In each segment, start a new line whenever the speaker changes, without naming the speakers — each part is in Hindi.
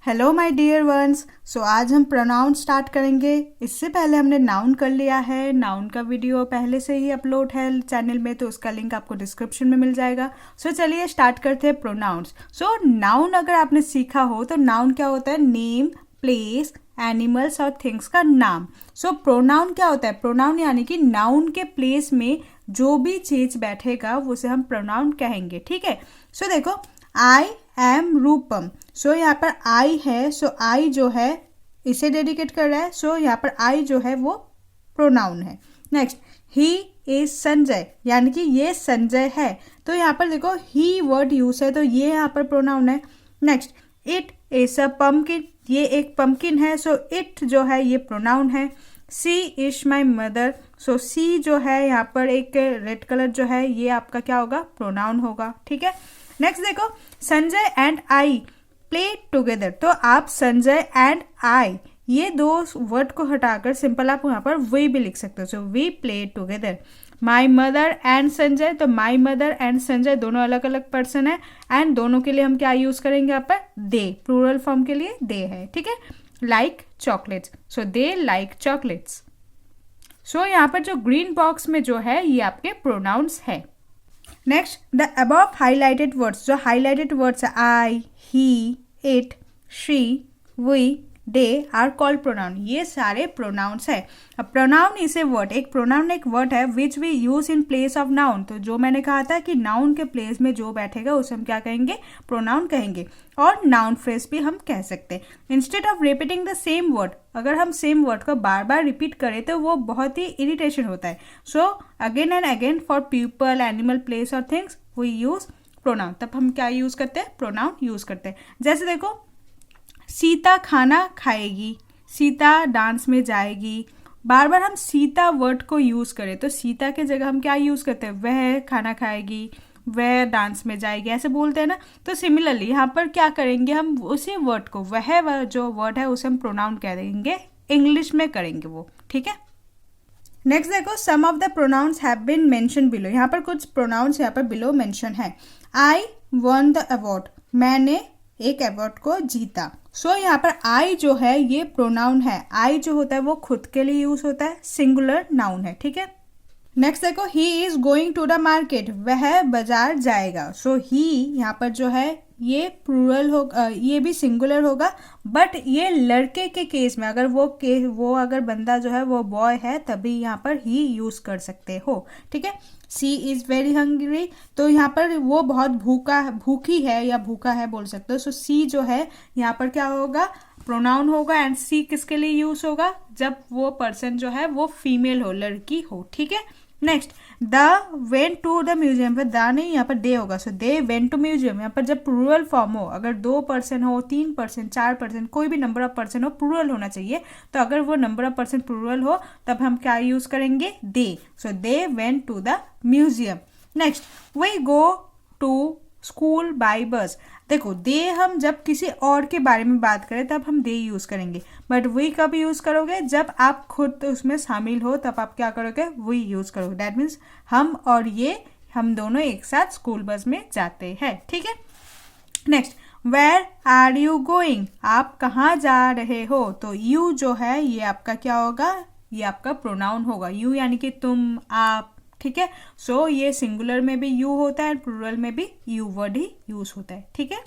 Hello my dear ones. So आज हम प्रोनाउन स्टार्ट करेंगे। इससे पहले हमने नाउन कर लिया है। नाउन का वीडियो पहले से ही अपलोड है चैनल में, तो उसका लिंक आपको डिस्क्रिप्शन में मिल जाएगा। सो चलिए स्टार्ट करते हैं प्रोनाउंस। सो नाउन अगर आपने सीखा हो तो नाउन क्या होता है? नेम, प्लेस, एनिमल्स और थिंग्स का नाम। सो प्रोनाउन क्या होता है? प्रोनाउन यानी कि नाउन के प्लेस में जो भी चीज बैठेगा उसे हम प्रोनाउन कहेंगे। ठीक है। सो देखो, आई एम रूपम। सो यहाँ पर आई है, सो आई जो है इसे डेडिकेट कर रहा है। सो यहाँ पर आई जो है वो प्रोनाउन है। नेक्स्ट, ही इज संजय, यानी कि ये संजय है। तो यहाँ पर देखो ही वर्ड यूज है, तो ये यहाँ पर प्रोनाउन है। Next, it is a pumpkin, ये एक पम्पकिन है। सो इट जो है ये प्रोनाउन है। सी इज माई मदर। सो सी जो है यहाँ पर एक रेड कलर जो है ये आपका क्या होगा? प्रोनाउन होगा। ठीक है। नेक्स्ट देखो, Sanjay and I play together. तो आप संजय एंड आई ये दो वर्ड को हटाकर सिंपल आप यहाँ पर वी भी लिख सकते हो। So we play together. My mother and Sanjay, तो माई मदर एंड संजय दोनों अलग अलग पर्सन है, एंड दोनों के लिए हम क्या यूज करेंगे यहाँ पर? दे। प्लूरल फॉर्म के लिए दे है। ठीक है। Like chocolates, so they like chocolates. So यहाँ पर जो ग्रीन बॉक्स में जो है ये आपके प्रोनाउंस है। Next, the above highlighted words, जो हाईलाइटेड वर्ड्स है I, he, it, she, we, they are called pronoun. ये सारे प्रोनाउंस है। अब प्रोनाउन इज ए वर्ड, एक प्रोनाउन एक वर्ड है which we use in place of noun. तो जो मैंने कहा था कि नाउन के प्लेस में जो बैठेगा उसे हम क्या कहेंगे? प्रोनाउन कहेंगे। और नाउन फ्रेज भी हम कह सकते हैं। Instead of repeating the same word, अगर हम सेम वर्ड को बार बार रिपीट करें तो वो बहुत ही इरिटेशन होता है। So again and again for people, animal, place और थिंग्स वी यूज प्रोनाउन। तब हम क्या यूज करते हैं? प्रोनाउन यूज करते हैं। जैसे देखो, सीता खाना खाएगी, सीता डांस में जाएगी। बार बार हम सीता वर्ड को यूज करें तो सीता के जगह हम क्या यूज करते हैं? वह खाना खाएगी, वह डांस में जाएगी, ऐसे बोलते हैं ना। तो सिमिलरली यहाँ पर क्या करेंगे? हम उसी वर्ड को, वह जो वर्ड है उसे हम प्रोनाउन कह देंगे, इंग्लिश में करेंगे वो। ठीक है। नेक्स्ट देखो, some of the pronouns have been mention below. यहाँ पर कुछ प्रोनाउंस यहाँ पर बिलो मेंशन है। आई वन द अवार्ड, मैंने एक अवार्ड को जीता। सो यहाँ पर आई जो है ये प्रोनाउन है। आई जो होता है वो खुद के लिए यूज होता है, सिंगुलर नाउन है। ठीक है। नेक्स्ट देखो, he is going to the market, वह बाजार जाएगा। सो ही यहाँ पर जो है ये प्लूरल होगा, ये भी सिंगुलर होगा, बट ये लड़के के केस में, अगर वो अगर बंदा जो है वो बॉय है तभी यहाँ पर ही यूज कर सकते हो। ठीक है। सी इज वेरी हंग्री, तो यहाँ पर वो बहुत भूखी है या भूखा है बोल सकते हो। सो सी जो है यहाँ पर क्या होगा? प्रोनाउन होगा। एंड सी किसके लिए यूज होगा? जब वो पर्सन जो है वो फीमेल हो, लड़की हो। ठीक है। Next, the went to the museum, पर द नहीं यहाँ पर दे होगा। So they went to museum, यहाँ पर जब प्लूरल फॉर्म हो, अगर 2 पर्सन हो, 3 पर्सन, 4 पर्सन, कोई भी नंबर ऑफ पर्सन हो, प्लूरल होना चाहिए। तो अगर वो नंबर ऑफ पर्सन प्लूरल हो तब हम क्या यूज करेंगे? They. So they went to the museum. Next, we go to school by bus. देखो, दे हम जब किसी और के बारे में बात करें तब हम दे यूज करेंगे, बट वी कब यूज करोगे? जब आप खुद उसमें शामिल हो तब आप क्या करोगे? वी यूज करोगे। दैट मीन्स हम और ये, हम दोनों एक साथ स्कूल बस में जाते हैं। ठीक है। Next, where are you going, आप कहाँ जा रहे हो? तो यू जो है ये आपका क्या होगा? ये आपका प्रोनाउन होगा। यू यानी कि तुम, आप। ठीक है। सो ये सिंगुलर में भी यू होता है, प्लूरल में भी यू वर्ड ही यूज होता है। ठीक है।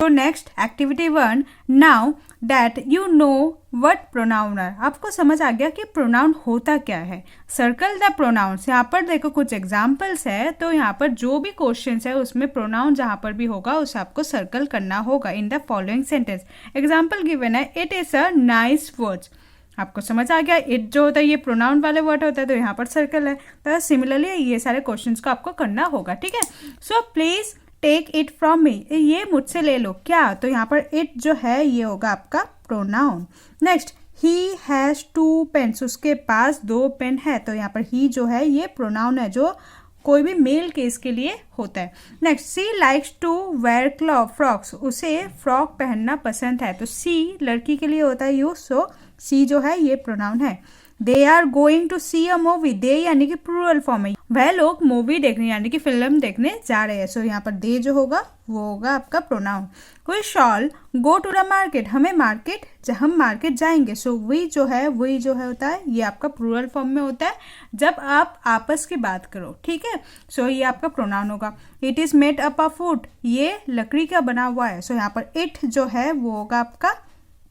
तो next, activity 1, now that you know what pronoun are. आपको समझ आ गया कि प्रोनाउन होता क्या है। Circle the pronouns. यहाँ पर देखो कुछ एग्जाम्पल्स है, तो यहाँ पर जो भी क्वेश्चन है उसमें प्रोनाउन जहाँ पर भी होगा उसे आपको सर्कल करना होगा in the following sentence. Example given है, it is a nice words. आपको समझ आ गया, इट जो होता है ये प्रोनाउन वाले वर्ड होता है, तो यहाँ पर सर्कल है। तो सिमिलरली ये सारे क्वेश्चंस को आपको करना होगा। ठीक है। So please take it from me, ये मुझसे ले लो। क्या? तो यहाँ पर इट जो है ये होगा आपका pronoun. Next, he has 2 pens, उसके पास 2 पेन है। तो यहाँ पर ही जो है ये प्रोनाउन है जो कोई भी मेल केस के लिए होता है। Next, she likes to wear frocks, उसे फ्रॉक पहनना पसंद है। तो सी लड़की के लिए होता है यूज, सो सी जो है ये प्रोनाउन है। They are going to see a movie, they यानी कि प्लूरल फॉर्म है, वह लोग मूवी देखने यानी कि फिल्म देखने जा रहे हैं। सो यहाँ पर दे जो होगा वो होगा आपका pronoun. We shall go to the market, हमें मार्केट, हम मार्केट जाएंगे। सो वी जो है होता है ये आपका प्लूरल फॉर्म में होता है जब आप आपस की बात करो, ठीक है। सो ये आपका प्रोनाउन होगा। It is made up of would, ये लकड़ी का बना हुआ है। सो यहाँ पर इट जो है वो होगा आपका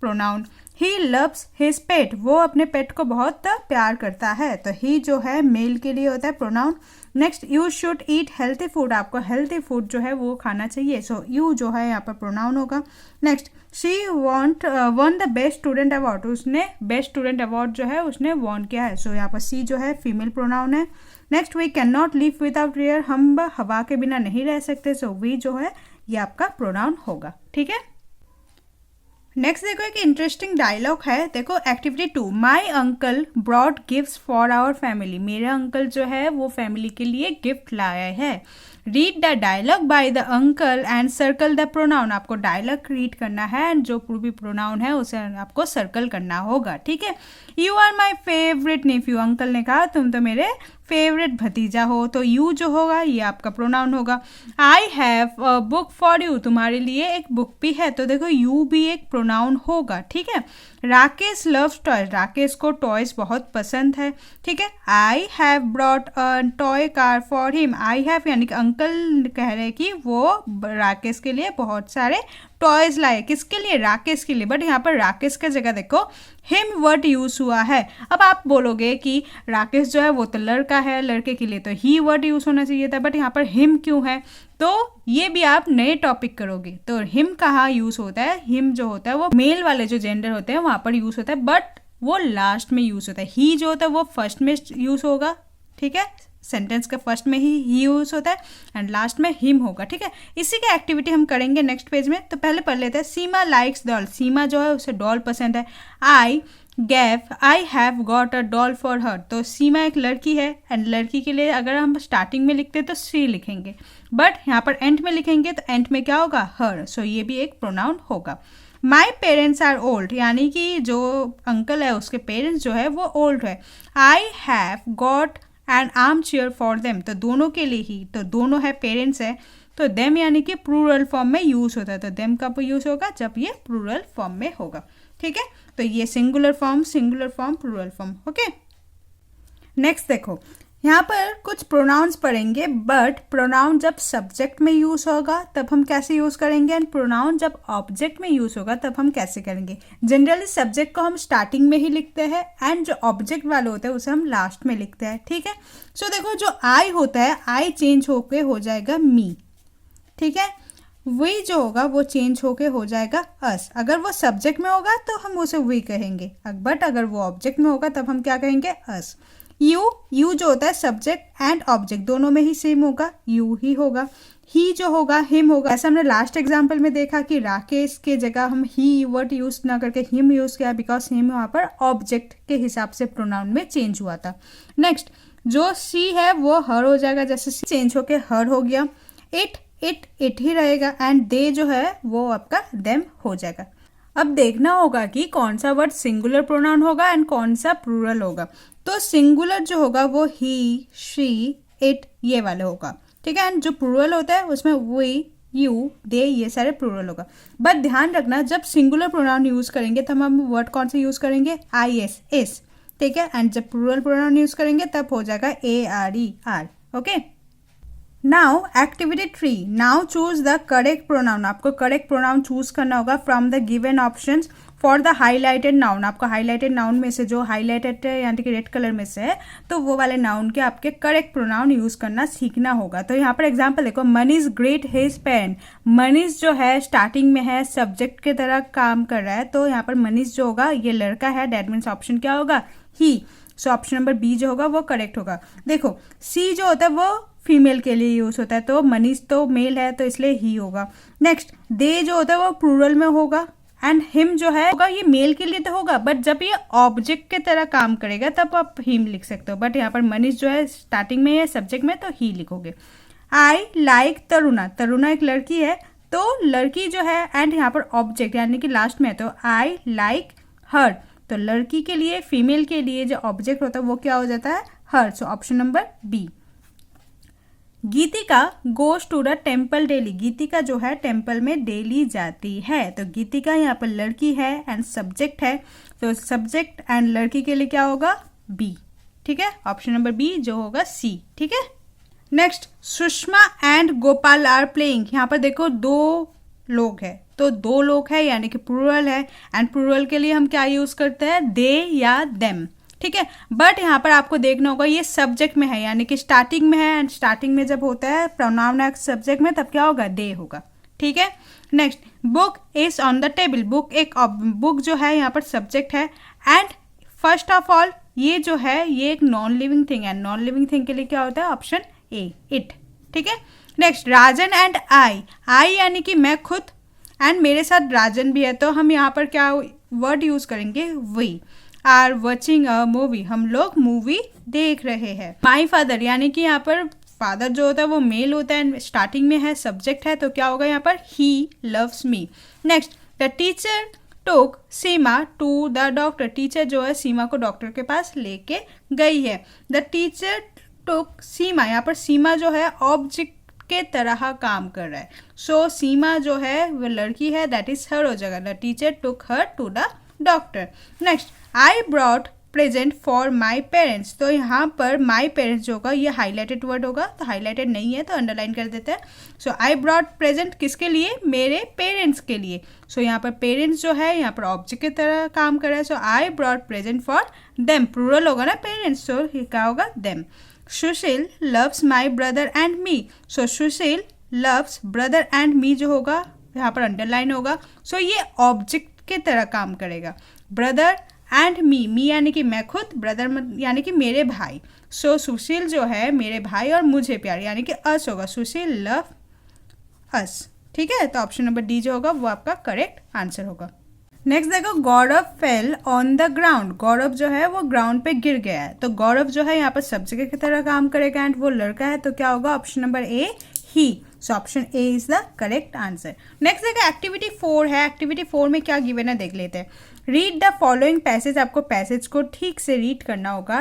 प्रोनाउन। ही लव्स हिज पेट, वो अपने पेट को बहुत प्यार करता है, तो ही जो है मेल के लिए होता है pronoun. Next, you should eat healthy food, आपको हेल्थी फूड जो है वो खाना चाहिए। सो यू जो है यहाँ पर प्रोनाउन होगा। Next, she one the best student award, उसने बेस्ट स्टूडेंट अवार्ड जो है उसने वॉन किया है। सो यहाँ पर सी जो है फीमेल प्रोनाउन है। Next, we can not live without air, हम हवा के बिना नहीं रह सकते। सो वी जो है ये आपका प्रोनाउन होगा, ठीक है। नेक्स्ट देखो एक इंटरेस्टिंग डायलॉग है, देखो activity 2, my uncle brought gifts for our family, मेरे अंकल जो है वो फैमिली के लिए गिफ्ट लाया है। Read the dialogue by the uncle and circle the pronoun, आपको डायलॉग रीड करना है एंड जो भी प्रोनाउन है उसे आपको सर्कल करना होगा, ठीक है। You are my favourite nephew, uncle ने कहा तुम तो मेरे फेवरेट भतीजा हो, तो यू जो होगा ये आपका प्रोनाउन होगा। I have a book for you, तुम्हारे लिए एक बुक भी है, तो देखो यू भी एक प्रोनाउन होगा, ठीक है। राकेश लव्स टॉयज, राकेश को टॉयज बहुत पसंद है, ठीक है। I have brought a toy car for him, I have यानी कि अंकल कह रहे हैं कि वो राकेश के लिए बहुत सारे टॉयज लाए, किसके लिए, राकेश के लिए, बट यहाँ पर राकेश की जगह देखो हिम वर्ड यूज हुआ है। अब आप बोलोगे कि राकेश जो है वो तो लड़का है, लड़के के लिए तो ही वर्ड यूज होना चाहिए था, बट यहाँ पर हिम क्यों है, तो ये भी आप नए टॉपिक करोगे। तो हिम कहाँ यूज होता है, हिम जो होता है वो मेल वाले जो जेंडर होते हैं वहां पर यूज होता है, बट वो लास्ट में यूज होता है। ही जो होता है वो फर्स्ट में यूज होगा, ठीक है, सेंटेंस के फर्स्ट में ही यूज होता है एंड लास्ट में हिम होगा, ठीक है। इसी की एक्टिविटी हम करेंगे नेक्स्ट पेज में। तो पहले पढ़ लेते हैं, सीमा लाइक्स डॉल, सीमा जो है उसे डॉल पसंद है। I have got a doll for her, तो सीमा एक लड़की है एंड लड़की के लिए अगर हम स्टार्टिंग में लिखते तो सी लिखेंगे, बट यहाँ पर एंड में लिखेंगे तो एंड में क्या होगा, हर। सो ये भी एक प्रोनाउन होगा। माई पेरेंट्स आर ओल्ड, यानी कि जो अंकल है उसके पेरेंट्स जो है वो ओल्ड है। I have got and arm chair for them, तो दोनों के लिए ही, तो दोनों है पेरेंट्स है, तो देम यानी कि प्लूरल फॉर्म में यूज होता है, तो देम कब यूज होगा, जब ये प्लूरल फॉर्म में होगा, ठीक है। तो ये singular form, plural form, okay. Next देखो यहाँ पर कुछ प्रोनाउंस पढ़ेंगे, बट प्रोनाउन जब सब्जेक्ट में यूज होगा तब हम कैसे यूज करेंगे एंड प्रोनाउन जब ऑब्जेक्ट में यूज होगा तब हम कैसे करेंगे। जनरली सब्जेक्ट को हम स्टार्टिंग में ही लिखते हैं एंड जो ऑब्जेक्ट वाले होते हैं उसे हम लास्ट में लिखते हैं, ठीक है। सो देखो जो आई होता है, आई चेंज होके हो जाएगा मी, ठीक है। वी जो होगा वो चेंज होके हो जाएगा अस। अगर वो सब्जेक्ट में होगा तो हम उसे वी कहेंगे, बट अगर वो ऑब्जेक्ट में होगा तब हम क्या कहेंगे, अस। यू जो होता है सब्जेक्ट एंड ऑब्जेक्ट दोनों में ही सेम होगा, यू ही होगा। ही जो होगा हिम होगा। ऐसा हमने लास्ट एग्जाम्पल में देखा कि राकेश के जगह हम ही वर्ड यूज ना करके हिम यूज किया, बिकॉज हिम वहाँ पर ऑब्जेक्ट के हिसाब से प्रोनाउन में चेंज हुआ था। नेक्स्ट जो सी है वो हर हो जाएगा, जैसे सी चेंज होके हर हो गया। इट ही रहेगा एंड दे जो है वो आपका देम हो जाएगा। अब देखना होगा कि कौन सा वर्ड सिंगुलर प्रोनाउन होगा एंड कौन सा प्लूरल होगा। तो सिंगुलर जो होगा वो ही, शी, इट ये वाले होगा, ठीक है। एंड जो प्लूरल होता है उसमें वी, यू, दे ये सारे प्लूरल होगा। बट ध्यान रखना जब सिंगुलर प्रोनाउन यूज करेंगे तब हम वर्ड कौन से यूज करेंगे, आई एस, इस, ठीक है। एंड जब प्लूरल प्रोनाउन यूज करेंगे तब हो जाएगा A R E R, okay. Now activity 3, now choose the correct pronoun, आपको करेक्ट प्रोनाउन चूज करना होगा from the given options for the highlighted noun. आपको हाईलाइटेड नाउन में से जो हाईलाइटेड यानी कि रेड कलर में से है तो वो वाले नाउन के आपके करेक्ट प्रोनाउन यूज करना सीखना होगा। तो यहाँ पर एग्जांपल देखो, Manish great his parent. Manish जो है स्टार्टिंग में है, सब्जेक्ट की तरह काम कर रहा है, तो यहाँ पर मनीष जो होगा ये लड़का है, दैट मीन्स ऑप्शन क्या होगा, ही। सो ऑप्शन नंबर बी जो होगा वो करेक्ट होगा। देखो सी जो होता है वो फीमेल के लिए यूज होता है, तो मनीष तो मेल है तो इसलिए ही होगा। नेक्स्ट दे जो होता है वो प्लूरल में होगा एंड हिम जो है होगा ये मेल के लिए तो होगा, बट जब ये ऑब्जेक्ट के तरह काम करेगा तब आप हिम लिख सकते हो, बट यहाँ पर मनीष जो है स्टार्टिंग में है सब्जेक्ट में तो ही लिखोगे। आई लाइक तरुणा, तरुणा एक लड़की है तो लड़की जो है एंड यहाँ पर ऑब्जेक्ट यानी कि लास्ट में है तो आई लाइक हर, तो लड़की के लिए, फीमेल के लिए जो ऑब्जेक्ट होता है वो क्या हो जाता है, her. So option number B. Geetika goes to the temple daily, Geetika जो है टेम्पल में डेली जाती है। तो गीतिका यहाँ पर लड़की है एंड सब्जेक्ट है, तो सब्जेक्ट एंड लड़की के लिए क्या होगा, बी। ठीक है, ऑप्शन नंबर बी जो होगा सी। ठीक है, next, Sushma and Gopal are playing. यहाँ पर देखो दो लोग हैं, तो दो लोग है यानी कि प्लूरल है, एंड प्लूरल के लिए हम क्या यूज करते हैं, दे या देम। ठीक है, बट यहाँ पर आपको देखना होगा ये सब्जेक्ट में है यानी कि स्टार्टिंग में है, एंड स्टार्टिंग में जब होता है प्रोनाउन सब्जेक्ट में तब क्या होगा, दे होगा। ठीक है, next, book is on the table. Book एक बुक जो है यहाँ पर सब्जेक्ट है, एंड फर्स्ट ऑफ ऑल ये जो है ये एक नॉन लिविंग थिंग है। नॉन लिविंग थिंग के लिए क्या होता है, ऑप्शन ए, इट। ठीक है, नेक्स्ट, राजन एंड आई यानी कि मैं खुद, एंड मेरे साथ राजन भी है, तो हम यहाँ पर क्या वर्ड यूज करेंगे, we are watching a movie, हम लोग मूवी देख रहे हैं। माई फादर यानी कि यहाँ पर फादर जो होता है वो मेल होता है, स्टार्टिंग में है, सब्जेक्ट है, तो क्या होगा यहाँ पर, he loves me. Next, the teacher took Seema to the doctor, teacher जो है सीमा को डॉक्टर के पास लेके गई है। द टीचर टोक सीमा, यहाँ पर सीमा जो है ऑब्जेक्ट के तरह काम कर रहा है, सो सीमा जो है वो लड़की है, दैट इज हर हो जाएगा, the teacher took her to the doctor. Next, I brought present for my parents, तो यहाँ पर माई पेरेंट्स जो होगा ये हाईलाइटेड वर्ड होगा, तो हाईलाइटेड नहीं है तो अंडरलाइन कर देते हैं। सो आई ब्रॉट प्रेजेंट किसके लिए, मेरे पेरेंट्स के लिए। सो यहाँ पर पेरेंट्स जो है यहाँ पर ऑब्जेक्ट की तरह काम कर रहा है, so I brought present for them, plural होगा ना पेरेंट्स, सो क्या होगा, them. Sushil loves my brother and me, so Sushil loves brother and me जो होगा यहाँ पर अंडरलाइन होगा, सो ये ऑब्जेक्ट की तरह काम करेगा। ब्रदर एंड मी यानी कि मैं खुद, ब्रदर यानी कि मेरे भाई, सो सुशील जो है मेरे भाई और मुझे प्यार यानी कि अस होगा, सुशील लव अस। ठीक है, तो ऑप्शन नंबर डी जो होगा वो आपका करेक्ट आंसर होगा। नेक्स्ट देखो, गौरव फेल ऑन द ग्राउंड, गौरव जो है वो ग्राउंड पे गिर गया है, तो गौरव जो है यहाँ पर सब्जेक्ट की तरह काम करेगा, एंड वो लड़का है, तो क्या होगा, option number A, he. So option A is the correct answer. Next देखो, एक्टिविटी 4 है, एक्टिविटी 4 में क्या गिवन है देख लेते हैं। रीड द फॉलोइंग पैसेज, आपको पैसेज को ठीक से रीड करना होगा।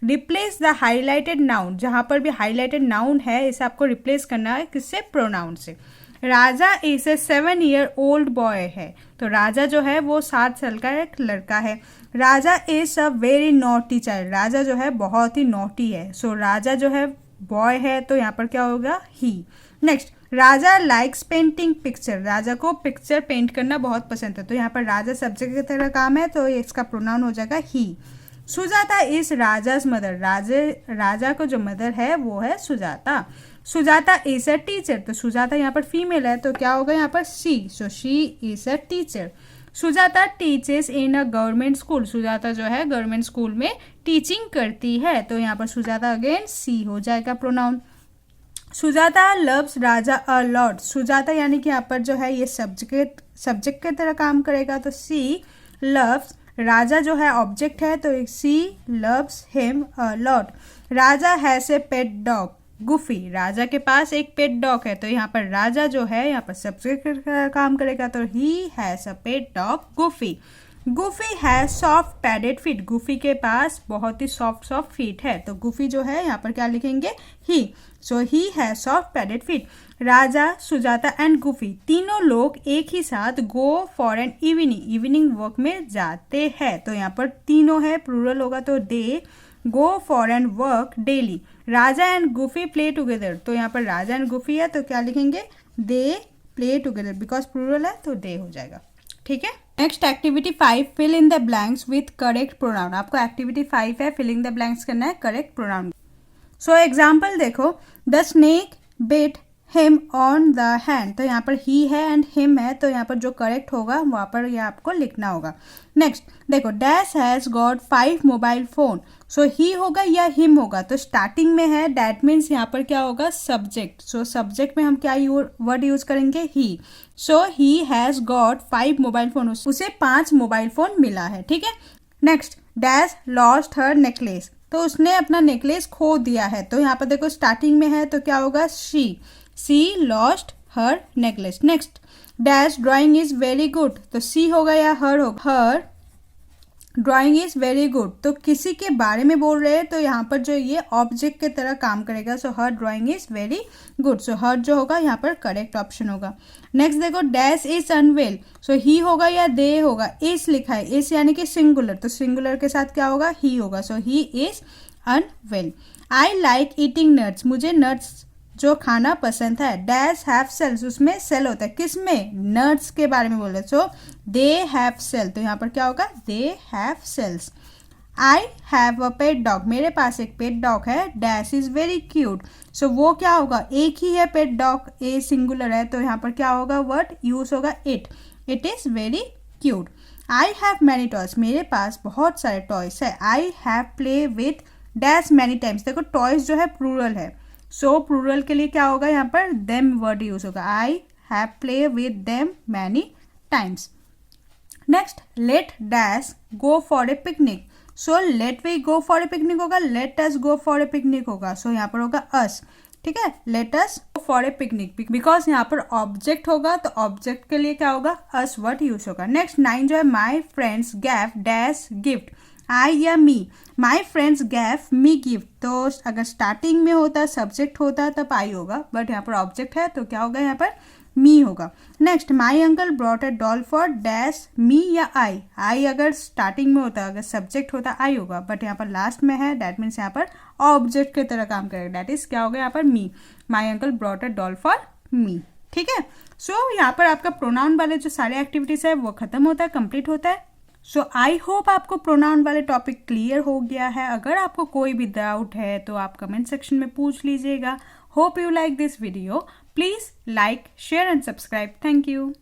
रिप्लेस द हाईलाइटेड नाउन, जहां पर भी हाईलाइटेड नाउन है इसे आपको रिप्लेस करना है किससे, प्रोनाउन से। Raja is a 7 year old boy है, तो राजा जो है वो 7 साल का एक लड़का है। Raja is a very naughty child, Raja जो है बहुत ही नॉटी है, सो राजा जो है बॉय है, तो यहाँ पर क्या होगा, ही। नेक्स्ट, राजा लाइक्स पेंटिंग पिक्चर, राजा को पिक्चर पेंट करना बहुत पसंद है, तो यहाँ पर राजा सब्जेक्ट की तरह काम है, तो इसका प्रोनाउन हो जाएगा ही। सुजाता इज राजाज मदर, राजा को जो मदर है वो है Sujata. Sujata is a teacher, तो सुजाता यहाँ पर फीमेल है, तो क्या होगा यहाँ पर she, so she is a teacher. Sujata teaches in a government school, Sujata जो है गवर्नमेंट स्कूल में टीचिंग करती है, तो यहाँ पर सुजाता अगेन सी हो जाएगा pronoun. Sujata loves Raja a lot, Sujata यानी कि यहाँ पर जो है ये सब्जेक्ट की तरह काम करेगा, तो सी लव्स, राजा जो है ऑब्जेक्ट है, तो she loves him a lot. Raja has a pet dog Goofy, Raja के पास एक पेट डॉग है, तो यहाँ पर राजा जो है यहाँ पर सब्जेक्ट का काम करेगा, तो he has a pet dog goofy. Goofy has soft padded feet, goofy के पास बहुत ही सॉफ्ट फीट है, तो गुफी जो है यहाँ पर क्या लिखेंगे, he. So he has soft padded feet. Raja, Sujata and Goofy तीनों लोग एक ही साथ go for an evening walk में जाते हैं, तो यहाँ पर तीनों है, प्लूरल होगा, तो they go for an work daily. Raja and Goofy play together, तो यहाँ पर राजा एंड गुफी है, तो क्या लिखेंगे, they play together, because plural है तो दे हो जाएगा। ठीक है, next activity 5, fill in the blanks with correct pronoun, आपको एक्टिविटी 5 है, फिलिंग द ब्लैंक्स करना है करेक्ट प्रोनाउन। सो एग्जाम्पल देखो, the snake bit him on the hand, तो यहाँ पर ही है एंड हिम है, तो यहाँ पर जो करेक्ट होगा वहाँ पर यह आपको लिखना होगा। नेक्स्ट देखो, dash has got 5 mobile phone, so he होगा या हिम होगा, तो स्टार्टिंग में है, डैट मीन्स यहाँ पर क्या होगा, सब्जेक्ट, सो सब्जेक्ट में हम क्या वर्ड यूज करेंगे, he. So he has got 5 mobile phone, उसे 5 मोबाइल फोन मिला है। ठीक है, next, dash lost her necklace, तो उसने अपना नेकलेस खो दिया है, तो यहाँ पर देखो स्टार्टिंग में है, तो क्या होगा, she lost her necklace. Next, dash drawing is very good, तो सी होगा या हर होगा, her drawing is very good, तो किसी के बारे में बोल रहे हैं तो यहाँ पर जो ये ऑब्जेक्ट की तरह काम करेगा। सो हर ड्राइंग इज वेरी गुड, सो हर जो होगा यहाँ पर करेक्ट ऑप्शन होगा। नेक्स्ट देखो, dash is unwell, so he होगा या दे होगा, इज लिखा है, इज यानी कि सिंगुलर, तो सिंगुलर के साथ क्या होगा, ही होगा, so he is unwell. I like eating nuts, मुझे नट्स जो खाना पसंद है। डैश हैव सेल्स, उसमें सेल होता है, किस में, नट्स के बारे में बोल रहे, सो दे हैव सेल, तो यहाँ पर क्या होगा, they have cells. I have a pet dog, मेरे पास एक पेट डॉग है। Dash is very cute, so वो क्या होगा, एक ही है पेट डॉग, ए सिंगुलर है, तो यहाँ पर क्या होगा, वर्ड यूज होगा it, it is very cute. I have many toys, मेरे पास बहुत सारे टॉयज है। आई have play with dash many times, देखो टॉयज जो है प्लूरल है, सो प्लूरल के लिए क्या होगा, यहाँ पर देम वर्ड यूज होगा। I have play with them many times. Next, let dash go for a picnic, so let we go for a picnic होगा, let us go for a picnic होगा, सो यहाँ पर होगा अस, ठीक है, let us go for a picnic, because यहाँ पर ऑब्जेक्ट होगा तो ऑब्जेक्ट के लिए क्या होगा, अस वर्ड यूज होगा। नेक्स्ट 9 जो है, my friends gave dash gift, I या me, my friends gave me gift, तो अगर स्टार्टिंग में होता, सब्जेक्ट होता तब आई होगा, बट यहाँ पर ऑब्जेक्ट है तो क्या होगा, यहाँ पर मी होगा। Next, my uncle brought a doll for dash मी या आई अगर स्टार्टिंग में होता, अगर सब्जेक्ट होता आई होगा, बट यहाँ पर लास्ट में है, दैट मीन्स यहाँ पर ऑब्जेक्ट की तरह काम करेगा, दैट इज क्या होगा यहाँ पर me, my uncle brought a doll for me, ठीक है। सो यहाँ पर आपका प्रोनाउन वाले जो सारे एक्टिविटीज है वो खत्म होता है, कंप्लीट होता है। सो आई होप आपको प्रोनाउन वाले टॉपिक क्लियर हो गया है। अगर आपको कोई भी डाउट है तो आप कमेंट सेक्शन में पूछ लीजिएगा। Hope you like this video, please like, share and subscribe. Thank you.